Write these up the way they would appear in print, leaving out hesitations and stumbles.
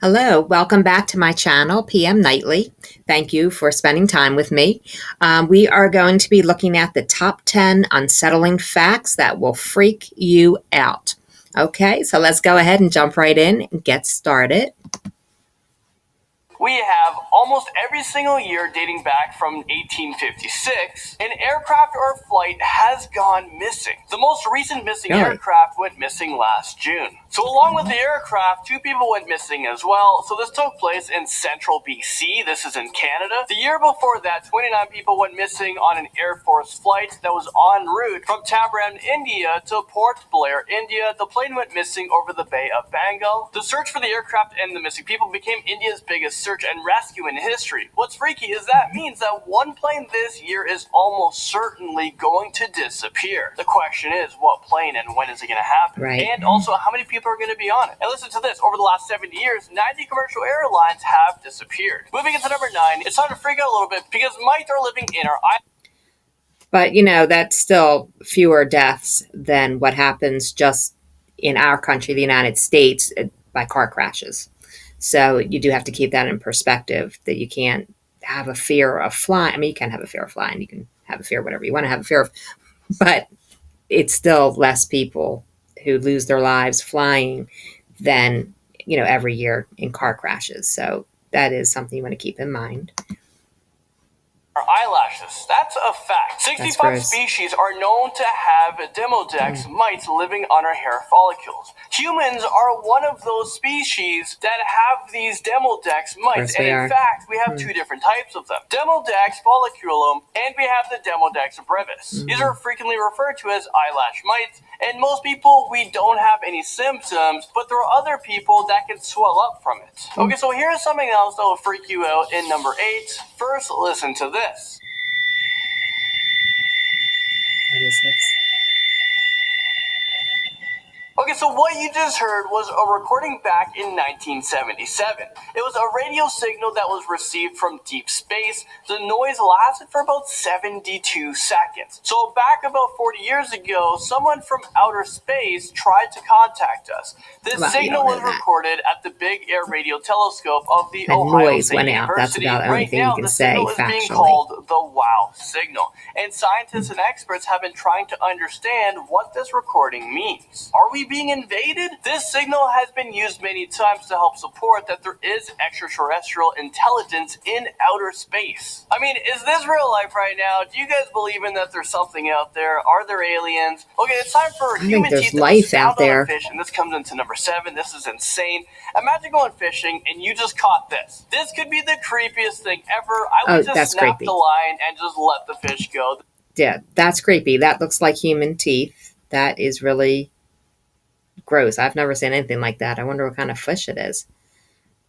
Hello, welcome back to my channel, PM Nightly. Thank you for spending time with me. We are going to be looking at the top 10 unsettling facts that will freak you out. Okay, so let's go ahead and jump right in and get started. We have almost every single year dating back from 1856, an aircraft or flight has gone missing. The most recent missing aircraft went missing last June. So along with the aircraft, two people went missing as well. So this took place in central BC. This is in Canada. The year before that, 29 people went missing on an Air Force flight that was en route from Tambaram, India to Port Blair, India. The plane went missing over the Bay of Bengal. The search for the aircraft and the missing people became India's biggest search and rescue in history. What's freaky is that means that one plane this year is almost certainly going to disappear. The question is, what plane and when is it going to happen? Right. And also, how many people are going to be on it? And listen to this, over the last 70 years, 90 commercial airlines have disappeared. Moving into number 9, it's time to freak out a little bit because mice are living in our island. But, that's still fewer deaths than what happens just in our country, the United States, by car crashes. So you do have to keep that in perspective, that you can't have a fear of flying. I mean, you can have a fear of flying. You can have a fear of whatever you want to have a fear of. But it's still less people who lose their lives flying than, every year in car crashes. So that is something you want to keep in mind. Our eyelashes. That's a fact. 65 species are known to have demodex mites living on our hair follicles. Humans are one of those species that have these demodex mites, and in fact, we have two different types of them. Demodex folliculum, and we have the Demodex brevis. These are frequently referred to as eyelash mites, and most people, we don't have any symptoms, but there are other people that can swell up from it. Okay, so here's something else that will freak you out in number 8. First, listen to this. What is this? Okay, so what you just heard was a recording back in 1977. It was a radio signal that was received from deep space. The noise lasted for about 72 seconds. So back about 40 years ago, someone from outer space tried to contact us. This signal was recorded at the Big Air Radio Telescope of the Ohio State University. That's about the only thing you can say signal is factually. being called the WOW signal. And scientists and experts have been trying to understand what this recording means. Are we being invaded? This signal has been used many times to help support that there is extraterrestrial intelligence in outer space. I mean, is this real life right now? Do you guys believe in that there's something out there? Are there aliens? Okay, it's time for human teeth that was found on a fish, and this comes into number 7. This is insane. Imagine going fishing and you just caught this. This could be the creepiest thing ever. I would just snap the line and just let the fish go. Yeah, that's creepy. That looks like human teeth. That is really gross. I've never seen anything like that. I wonder what kind of fish it is.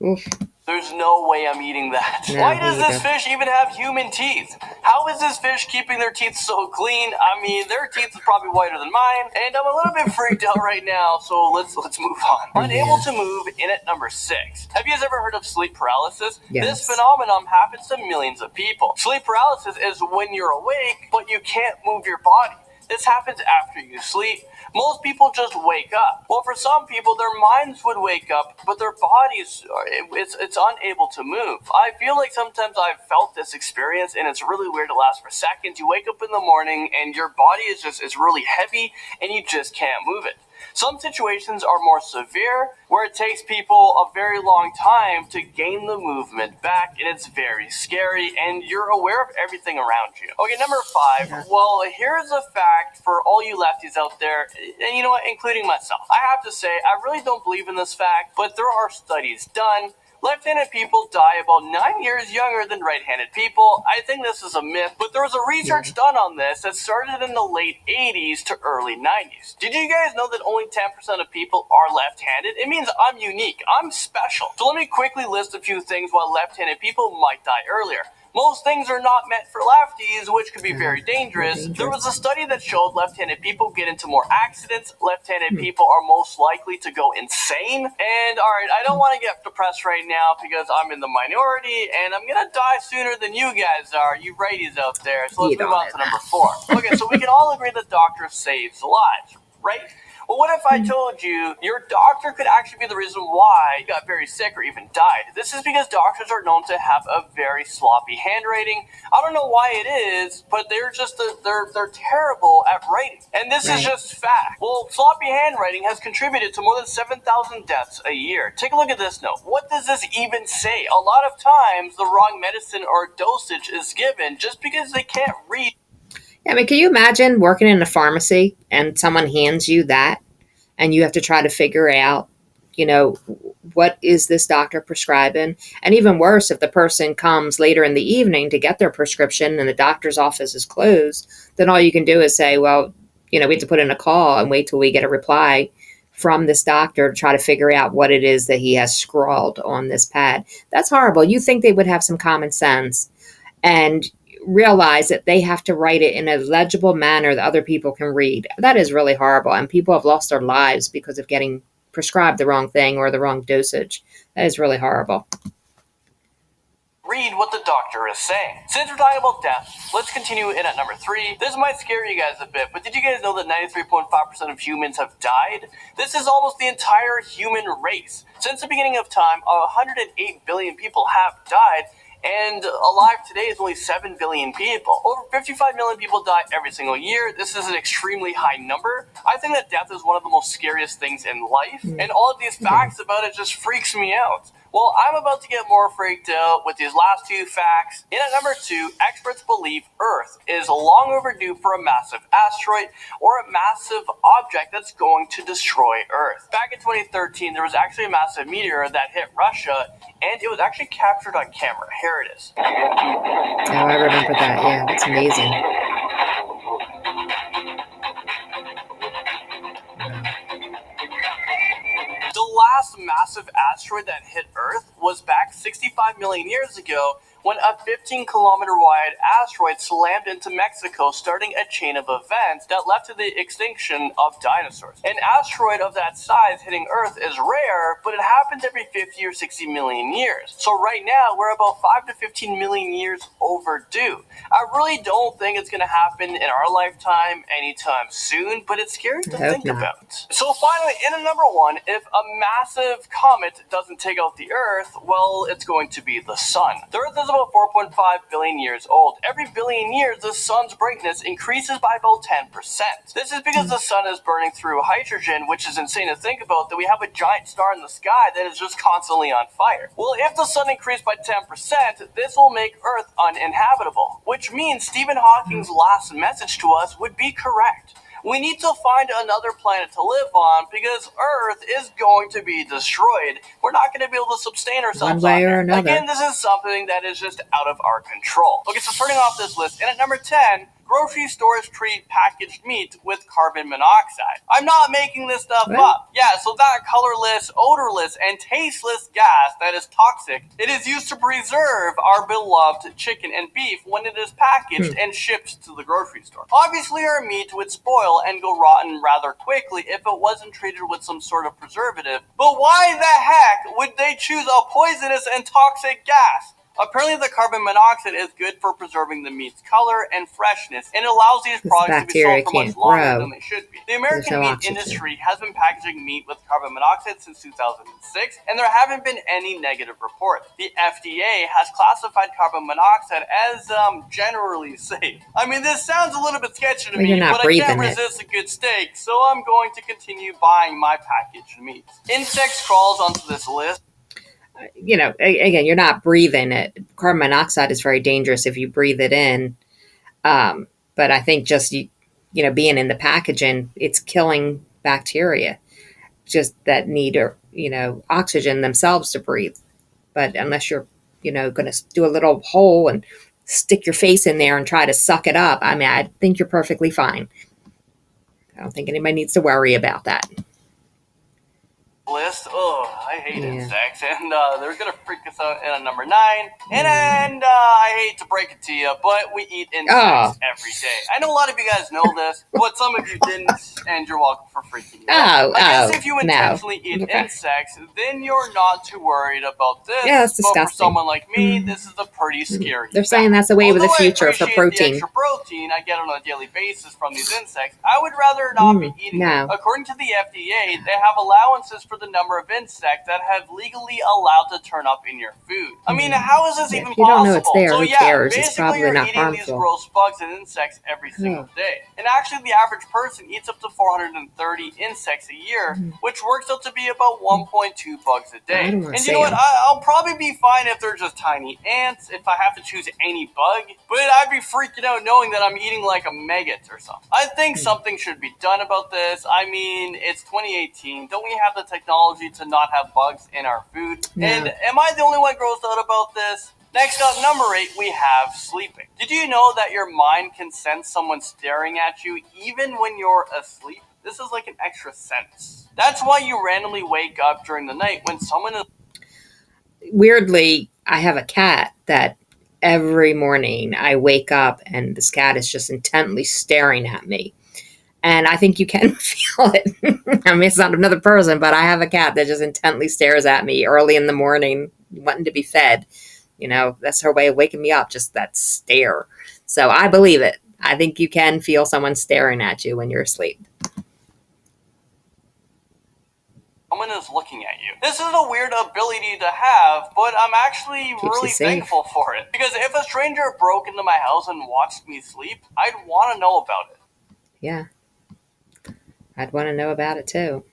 Oof. There's no way I'm eating that. No, why does this fish even have human teeth? How is this fish keeping their teeth so clean? I mean, their teeth is probably whiter than mine, and I'm a little bit freaked out right now, so let's move on. Unable to move in at number 6. Have you guys ever heard of sleep paralysis? Yes. This phenomenon happens to millions of people. Sleep paralysis is when you're awake, but you can't move your body. This happens after you sleep. Most people just wake up. Well, for some people, their minds would wake up, but their bodies, it's unable to move. I feel like sometimes I've felt this experience, and it's really weird. It lasts for seconds. You wake up in the morning, and your body is really heavy, and you just can't move it. Some situations are more severe, where it takes people a very long time to gain the movement back, and it's very scary, and you're aware of everything around you. Okay, number 5. Well, here's a fact for all you lefties out there, and you know what, including myself. I have to say, I really don't believe in this fact, but there are studies done. Left-handed people die about 9 years younger than right-handed people. I think this is a myth, but there was a research done on this that started in the late 80s to early 90s. Did you guys know that only 10% of people are left-handed? It means I'm unique. I'm special. So let me quickly list a few things why left-handed people might die earlier. Most things are not meant for lefties, which could be very dangerous. There was a study that showed left-handed people get into more accidents. Left-handed people are most likely to go insane. And alright, I don't want to get depressed right now because I'm in the minority and I'm going to die sooner than you guys are, you righties out there. So let's move on to number 4. Okay, so we can all agree that doctors save lives, right? Well, what if I told you your doctor could actually be the reason why you got very sick or even died? This is because doctors are known to have a very sloppy handwriting. I don't know why it is, but they're just they're terrible at writing, and this is Right. just fact. Well, sloppy handwriting has contributed to more than 7,000 deaths a year. Take a look at this note. What does this even say? A lot of times, the wrong medicine or dosage is given just because they can't read. I mean, can you imagine working in a pharmacy and someone hands you that and you have to try to figure out, you know, what is this doctor prescribing? And even worse, if the person comes later in the evening to get their prescription and the doctor's office is closed, then all you can do is say, well, we have to put in a call and wait till we get a reply from this doctor to try to figure out what it is that he has scrawled on this pad. That's horrible. You think they would have some common sense and realize that they have to write it in a legible manner that other people can read. That is really horrible. And people have lost their lives because of getting prescribed the wrong thing or the wrong dosage. That is really horrible. Read what the doctor is saying. Since we're talking about death, let's continue in at number 3. This might scare you guys a bit, but did you guys know that 93.5% of humans have died? This is almost the entire human race. Since the beginning of time, 108 billion people have died, and alive today is only 7 billion people. Over 55 million people die every single year. This is an extremely high number. I think that death is one of the most scariest things in life, and all of these facts about it just freaks me out. Well, I'm about to get more freaked out with these last 2 facts. In at number 2, experts believe Earth is long overdue for a massive asteroid or a massive object that's going to destroy Earth. Back in 2013, there was actually a massive meteor that hit Russia, and it was actually captured on camera. Here it is. Oh, I remember that. Yeah, that's amazing. The last massive asteroid that hit Earth was back 65 million years ago when a 15-kilometer-wide asteroid slammed into Mexico, starting a chain of events that led to the extinction of dinosaurs. An asteroid of that size hitting Earth is rare, but it happens every 50 or 60 million years. So right now, we're about 5 to 15 million years overdue. I really don't think it's going to happen in our lifetime anytime soon, but it's scary to think about. So finally, in at number 1, if a massive comet doesn't take out the Earth, well, it's going to be the sun. The Earth is about 4.5 billion years old. Every billion years, the sun's brightness increases by about 10%. This is because the sun is burning through hydrogen, which is insane to think about, that we have a giant star in the sky that is just constantly on fire. Well, if the sun increased by 10%, this will make Earth uninhabitable, which means Stephen Hawking's last message to us would be correct. We need to find another planet to live on because Earth is going to be destroyed. We're not going to be able to sustain ourselves one way on or it. another. Again, this is something that is just out of our control. Okay, so starting off this list, and at number 10, grocery stores treat packaged meat with carbon monoxide. I'm not making this stuff up. Yeah, so that colorless, odorless, and tasteless gas that is toxic, it is used to preserve our beloved chicken and beef when it is packaged and shipped to the grocery store. Obviously, our meat would spoil and go rotten rather quickly if it wasn't treated with some sort of preservative. But why the heck would they choose a poisonous and toxic gas? Apparently, the carbon monoxide is good for preserving the meat's color and freshness, and it allows these products to be sold for much longer than they should be. The American meat industry has been packaging meat with carbon monoxide since 2006, and there haven't been any negative reports. The FDA has classified carbon monoxide as generally safe. I mean, this sounds a little bit sketchy to me, but I can't resist a good steak, so I'm going to continue buying my packaged meat. Insects crawls onto this list. Again, you're not breathing it. Carbon monoxide is very dangerous if you breathe it in. But I think just, being in the packaging, it's killing bacteria just that need, oxygen themselves to breathe. But unless you're, going to do a little hole and stick your face in there and try to suck it up, I mean, I think you're perfectly fine. I don't think anybody needs to worry about that. list. Oh, I hate Yeah. insects, and they're gonna freak us out in number 9. And I hate to break it to you, but we eat insects every day. I know a lot of you guys know this, but some of you didn't, and you're welcome for freaking out. I guess if you intentionally eat insects, then you're not too worried about this. Yeah, that's disgusting. But for someone like me, this is a pretty scary They're saying that's the way of the future for protein. The extra protein I get on a daily basis from these insects, I would rather not be eating them. According to the FDA, they have allowances for the number of insects that have legally allowed to turn up in your food. I mean, how is this even possible? You don't know it's there. So Who cares? It's probably you're not eating harmful. these gross bugs and insects every single day. And actually, the average person eats up to 430 insects a year, which works out to be about 1.2 bugs a day. And you know what? I'll probably be fine if they're just tiny ants, if I have to choose any bug, but I'd be freaking out knowing that I'm eating like a maggot or something. I think something should be done about this. I mean, it's 2018. Don't we have the technology to not have bugs in our food? No. And am I the only one grossed out about this? Next up, number 8, we have sleeping. Did you know that your mind can sense someone staring at you even when you're asleep? This is like an extra sense. That's why you randomly wake up during the night when someone is... Weirdly, I have a cat that every morning I wake up and this cat is just intently staring at me. And I think you can feel it. I mean, it's not another person, but I have a cat that just intently stares at me early in the morning, wanting to be fed. You know, that's her way of waking me up, just that stare. So I believe it. I think you can feel someone staring at you when you're asleep. Someone is looking at you. This is a weird ability to have, but I'm actually really thankful for it. Because if a stranger broke into my house and watched me sleep, I'd want to know about it. Yeah. I'd want to know about it too.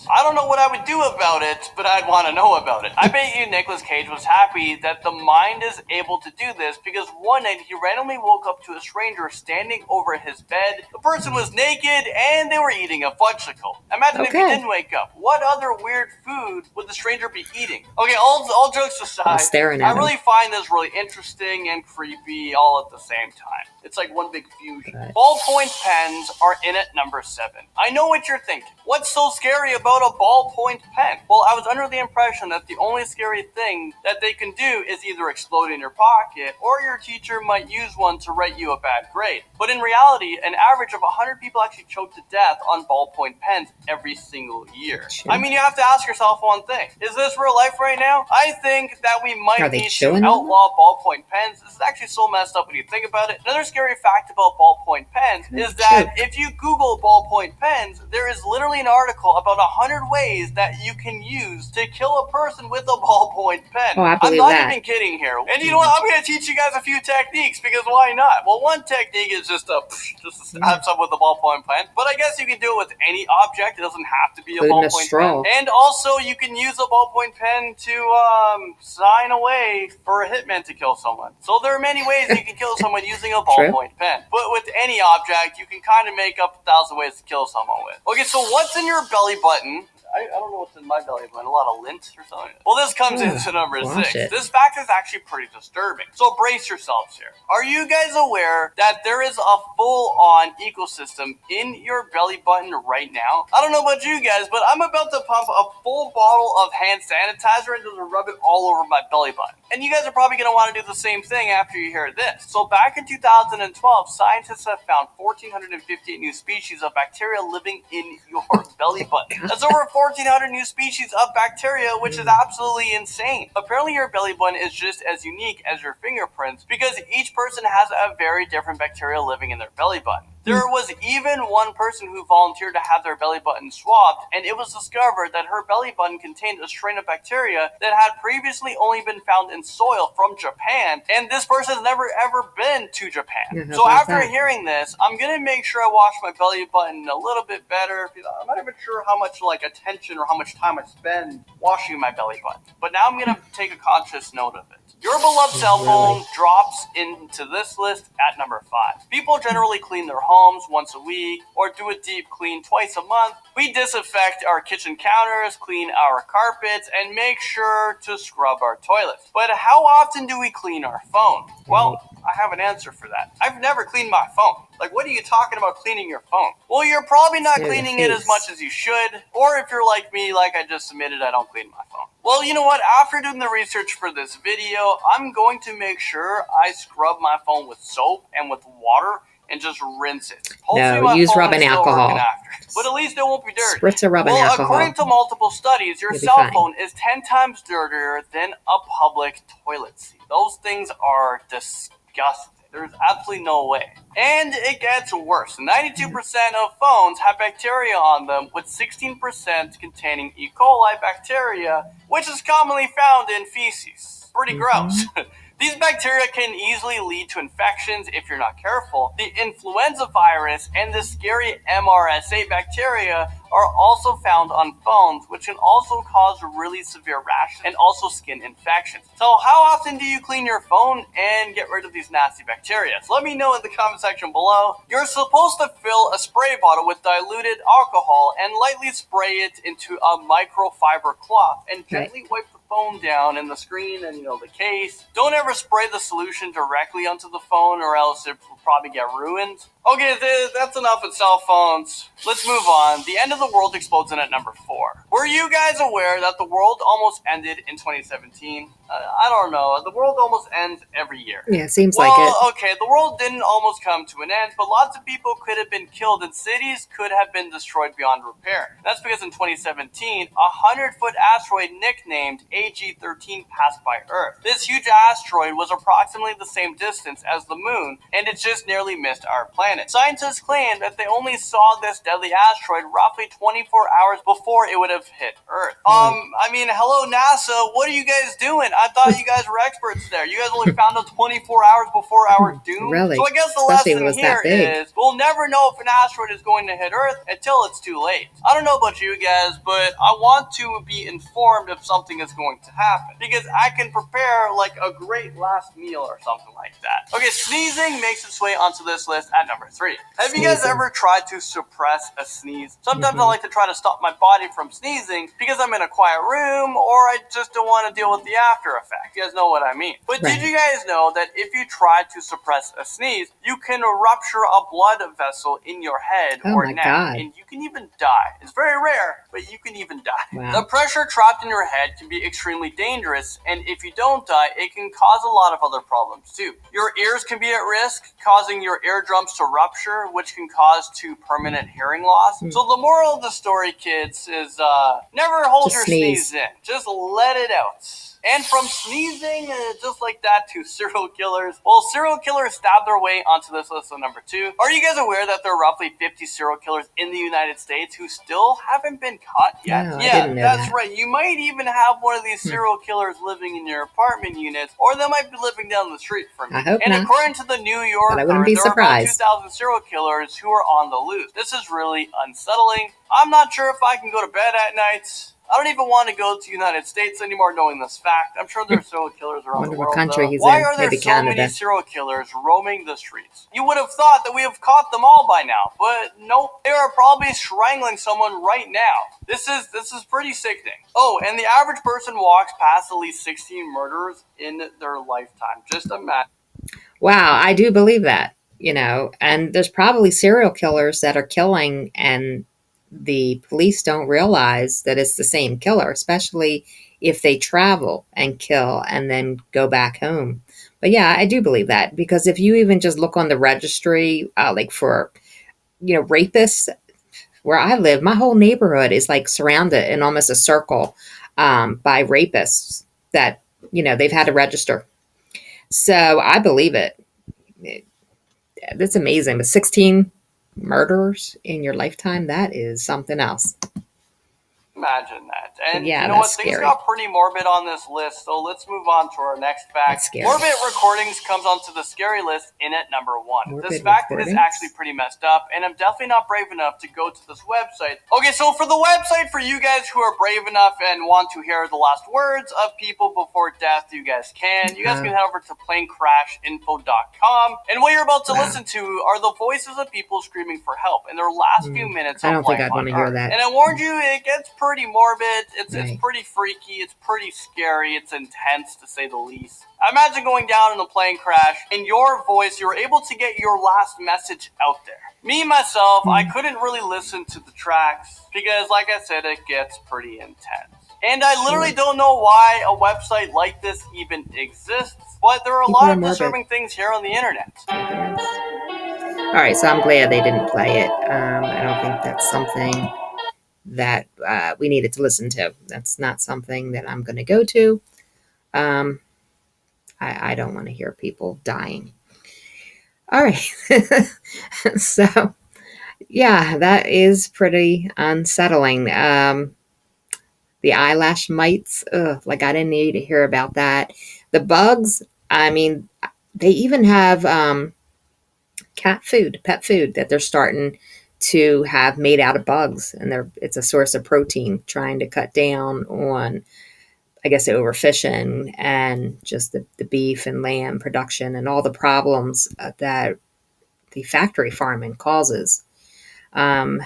I don't know what I would do about it, but I'd want to know about it. I bet you Nicolas Cage was happy that the mind is able to do this because one night he randomly woke up to a stranger standing over his bed. The person was naked and they were eating a fudgesicle. Imagine if he didn't wake up. What other weird food would the stranger be eating? Okay, all jokes aside, I really find this really interesting and creepy all at the same time. It's like one big fusion. Ballpoint pens are in at number 7. I know what you're thinking. What's so scary about a ballpoint pen? Well, I was under the impression that the only scary thing that they can do is either explode in your pocket or your teacher might use one to write you a bad grade. But in reality, an average of 100 people actually choke to death on ballpoint pens every single year. I mean, you have to ask yourself one thing. Is this real life right now? I think that we might need to outlaw ballpoint pens. This is actually so messed up when you think about it. Another scary fact about ballpoint pens is that if you Google ballpoint pens, there is literally an article about 100 ways that you can use to kill a person with a ballpoint pen. Oh, I believe I'm not even kidding here. And you know what? I'm going to teach you guys a few techniques because why not? Well, one technique is just to stab someone with a ballpoint pen, but I guess you can do it with any object. It doesn't have to be a ballpoint pen. And also, you can use a ballpoint pen to sign away for a hitman to kill someone. So there are many ways you can kill someone using a ballpoint pen. But with any object, you can kind of make up 1,000 ways to kill someone with. Okay, so what's in your belly button? I don't know what's in my belly button. A lot of lint or something. Well, this comes into number 6. This fact is actually pretty disturbing. So brace yourselves here. Are you guys aware that there is a full-on ecosystem in your belly button right now? I don't know about you guys, but I'm about to pump a full bottle of hand sanitizer and just rub it all over my belly button. And you guys are probably going to want to do the same thing after you hear this. So back in 2012, scientists have found 1,458 new species of bacteria living in your belly button. That's over 1,400 new species of bacteria, which is absolutely insane. Apparently, your belly button is just as unique as your fingerprints because each person has a very different bacteria living in their belly button. There was even one person who volunteered to have their belly button swabbed, and it was discovered that her belly button contained a strain of bacteria that had previously only been found in soil from Japan, and this person has never ever been to Japan. So after hearing this, I'm going to make sure I wash my belly button a little bit better. I'm not even sure how much attention or how much time I spend washing my belly button. But now I'm going to take a conscious note of it. Your beloved cell phone drops into this list at number 5. People generally clean their homes once a week or do a deep clean twice a month. We disinfect our kitchen counters, clean our carpets, and make sure to scrub our toilets. But how often do we clean our phone? Well, I have an answer for that. I've never cleaned my phone. Like, what are you talking about cleaning your phone? Well, you're probably not cleaning it as much as you should. Or if you're like me, like I just submitted, I don't clean my phone. Well, you know what? After doing the research for this video, I'm going to make sure I scrub my phone with soap and with water and just rinse it. Hopefully no, use rubbing alcohol. But at least it won't be dirty. Spritz of rubbing alcohol. According to multiple studies, your cell phone is 10 times dirtier than a public toilet seat. Those things are disgusting. There's absolutely no way. And it gets worse. 92% of phones have bacteria on them, with 16% containing E. coli bacteria, which is commonly found in feces. Pretty gross. These bacteria can easily lead to infections if you're not careful. The influenza virus and the scary MRSA bacteria are also found on phones, which can also cause really severe rashes and also skin infections. So how often do you clean your phone and get rid of these nasty bacteria? So let me know in the comment section below. You're supposed to fill a spray bottle with diluted alcohol and lightly spray it into a microfiber cloth and gently wipe the phone down and the screen and the case. Don't ever spray the solution directly onto the phone or else it will probably get ruined. Okay, that's enough with cell phones. Let's move on. The end of the world explodes in at number 4. Were you guys aware that the world almost ended in 2017? I don't know. The world almost ends every year. Yeah, it seems like it. Okay, the world didn't almost come to an end, but lots of people could have been killed and cities could have been destroyed beyond repair. That's because in 2017, a 100-foot asteroid nicknamed AG-13 passed by Earth. This huge asteroid was approximately the same distance as the moon, and it just nearly missed our planet. Scientists claim that they only saw this deadly asteroid roughly 24 hours before it would have hit Earth. I mean, hello NASA, what are you guys doing? I thought you guys were experts there. You guys only found out 24 hours before our doom? Really? So I guess the lesson here is we'll never know if an asteroid is going to hit Earth until it's too late. I don't know about you guys, but I want to be informed if something is going to happen because I can prepare like a great last meal or something like that. Okay, sneezing makes its way onto this list at number 3. Have you guys ever tried to suppress a sneeze? Sometimes I like to try to stop my body from sneezing because I'm in a quiet room or I just don't want to deal with the after effect. You guys know what I mean. But did you guys know that if you try to suppress a sneeze, you can rupture a blood vessel in your head or neck and you can even die. It's very rare, but you can even die. Wow. The pressure trapped in your head can be extremely dangerous, and if you don't die, it can cause a lot of other problems too. Your ears can be at risk, causing your eardrums to rupture, which can cause permanent hearing loss. So the moral of the story, kids, is never hold your sneeze in. Just let it out. And from sneezing, just like that, to serial killers. Well, serial killers stab their way onto this list of number 2. Are you guys aware that there are roughly 50 serial killers in the United States who still haven't been caught yet? No, I didn't know that. Right. You might even have one of these serial killers living in your apartment units, or they might be living down the street from you. I hope and not. According to the New Yorker, but I wouldn't be surprised. There are about 2,000 serial killers who are on the loose. This is really unsettling. I'm not sure if I can go to bed at night. I don't even want to go to the United States anymore knowing this fact. I'm sure there are serial killers around the world. Why are there so many serial killers roaming the streets? You would have thought that we have caught them all by now, but nope. They are probably strangling someone right now. This is pretty sickening. Oh, and the average person walks past at least 16 murderers in their lifetime. Just imagine. Wow, I do believe that, and there's probably serial killers that are killing and the police don't realize that it's the same killer, especially if they travel and kill and then go back home. But yeah, I do believe that because if you even just look on the registry, like for, rapists, where I live, my whole neighborhood is like surrounded in almost a circle by rapists that, they've had to register. So I believe it. That's amazing. But 16 murderers in your lifetime, that is something else. Imagine that. And yeah, you know what? Scary. Things got pretty morbid on this list, so let's move on to our next fact. Morbid recordings comes onto the scary list in at number 1. This fact is actually pretty messed up, and I'm definitely not brave enough to go to this website. Okay, so for the website, for you guys who are brave enough and want to hear the last words of people before death, you guys can. You guys can head over to planecrashinfo.com, and what you're about to listen to are the voices of people screaming for help in their last few minutes of life. I don't think I'd want to hear that. And I warned you, it gets pretty pretty morbid. It's Right. pretty freaky. It's pretty scary. It's intense, to say the least. Imagine going down in a plane crash. In your voice, you're able to get your last message out there. Me, myself, I couldn't really listen to the tracks because, like I said, it gets pretty intense. And I literally don't know why a website like this even exists, but there are a People lot are of morbid. disturbing things here on the internet. All right, so I'm glad they didn't play it. I don't think that's something that we needed to listen to. That's not something that I'm going to go to. Um, I don't want to hear people dying. All right. So, yeah, that is pretty unsettling. The eyelash mites, ugh, like I didn't need to hear about that. The bugs, I mean, they even have cat food, pet food that they're starting to have made out of bugs, and it's a source of protein, trying to cut down on, I guess, overfishing and just the beef and lamb production and all the problems that the factory farming causes. Um,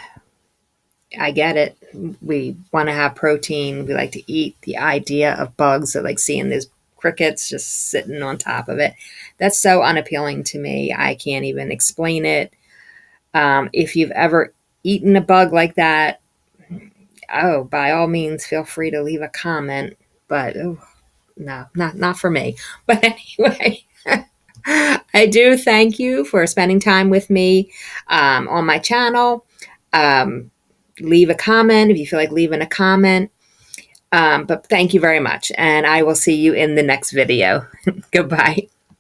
I get it. We want to have protein. We like to eat. The idea of bugs, like seeing these crickets just sitting on top of it, that's so unappealing to me. I can't even explain it. If you've ever eaten a bug like that, oh, by all means, feel free to leave a comment. But oh, no, not for me. But anyway, I do thank you for spending time with me on my channel. Um, Leave a comment if you feel like leaving a comment. But thank you very much, and I will see you in the next video. Goodbye.